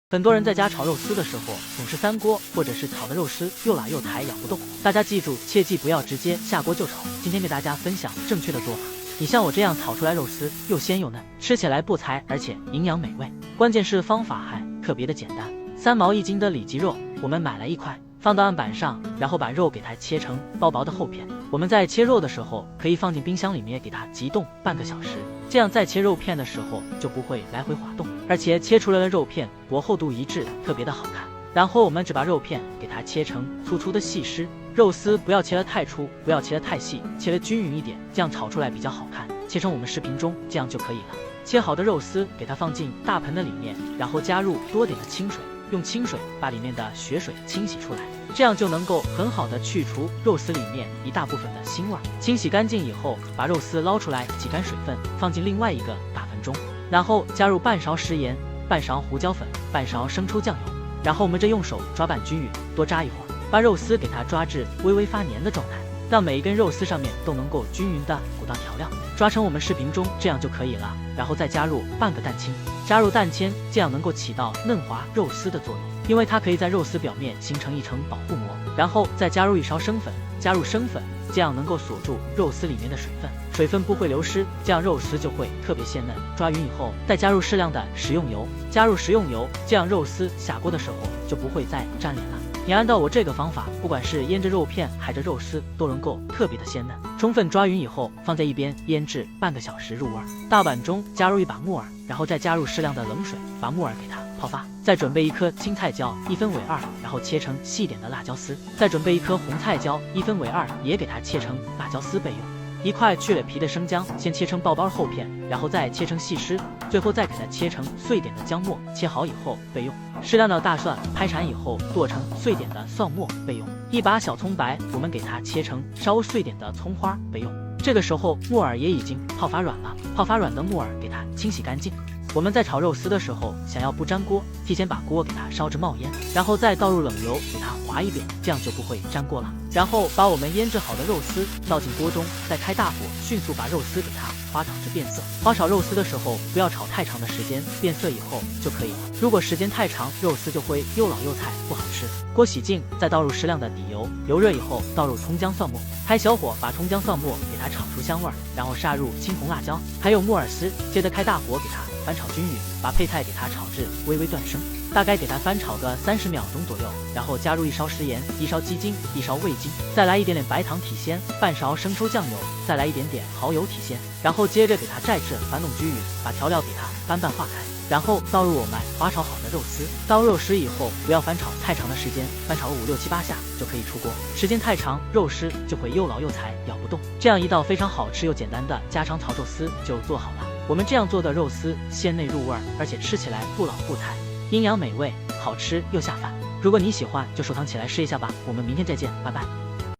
很多人在家炒肉丝的时候，总是3锅，或者是炒的肉丝又老又柴，咬不动。大家记住，切记不要直接下锅就炒。今天给大家分享正确的做法。你像我这样炒出来肉丝又鲜又嫩，吃起来不柴，而且营养美味。关键是方法还特别的简单。3毛1斤的里脊肉，我们买来1块，放到案板上，然后把肉给它切成薄薄的厚片。我们在切肉的时候，可以放进冰箱里面给它急冻半个小时，这样在切肉片的时候就不会来回滑动，而且切出来的肉片薄厚度一致，特别的好看。然后我们只把肉片给它切成粗粗的细丝，肉丝不要切得太粗，不要切得太细，切得均匀一点，这样炒出来比较好看。切成我们视频中这样就可以了。切好的肉丝给它放进大盆的里面，然后加入多点的清水，用清水把里面的血水清洗出来，这样就能够很好的去除肉丝里面一大部分的腥味。清洗干净以后，把肉丝捞出来，挤干水分，放进另外一个大盆中，然后加入半勺食盐、半勺胡椒粉、半勺生抽酱油，然后我们用手抓拌均匀，多炸一会儿，把肉丝给它抓至微微发黏的状态，让每一根肉丝上面都能够均匀的裹到调料，抓成我们视频中这样就可以了。然后再加入半个蛋清，加入蛋清，这样能够起到嫩滑肉丝的作用，因为它可以在肉丝表面形成一层保护膜。然后再加入1勺生粉，加入生粉，这样能够锁住肉丝里面的水分，水分不会流失，这样肉丝就会特别鲜嫩。抓匀以后，再加入适量的食用油，加入食用油，这样肉丝下锅的时候就不会再粘连了。你按照我这个方法，不管是腌制肉片还是肉丝，都能够特别的鲜嫩。充分抓匀以后，放在一边腌制半个小时入味。大碗中加入1把木耳，然后再加入适量的冷水，把木耳给它泡发。再准备1颗青菜椒1分为2，然后切成细点的辣椒丝。再准备1颗红菜椒1分为2，也给它切成辣椒丝备用。1块去了皮的生姜，先切成薄薄厚片，然后再切成细丝，最后再给它切成碎点的姜末，切好以后备用。适量的大蒜拍铲以后剁成碎点的蒜末备用。1把小葱白，我们给它切成稍微碎点的葱花备用。这个时候木耳也已经泡发软了，泡发软的木耳给它清洗干净。我们在炒肉丝的时候，想要不粘锅，提前把锅给它烧至冒烟，然后再倒入冷油给它滑一遍，这样就不会粘锅了。然后把我们腌制好的肉丝倒进锅中，再开大火，迅速把肉丝给它花炒至变色。花炒肉丝的时候，不要炒太长的时间，变色以后就可以了。如果时间太长，肉丝就会又老又柴，不好吃。锅洗净，再倒入适量的底油，油热以后倒入葱姜蒜末，开小火把葱姜蒜末给它炒出香味，然后杀入青红辣椒，还有木耳丝，接着开大火给它翻炒均匀，把配菜给它炒至微微断生，大概给它翻炒个30秒钟左右，然后加入1勺食盐、1勺鸡精、1勺味精，再来一点点白糖提鲜，半勺生抽酱油，再来一点点蚝油提鲜，然后接着给它再次翻弄均匀，把调料给它翻拌化开，然后倒入我们滑炒好的肉丝。倒入肉丝以后，不要翻炒太长的时间，翻炒个5、6、7、8下就可以出锅。时间太长，肉丝就会又老又柴，咬不动。这样一道非常好吃又简单的家常炒肉丝就做好了。我们这样做的肉丝鲜内入味，而且吃起来不老不柴，营养美味，好吃又下饭。如果你喜欢，就收藏起来试一下吧。我们明天再见，拜拜。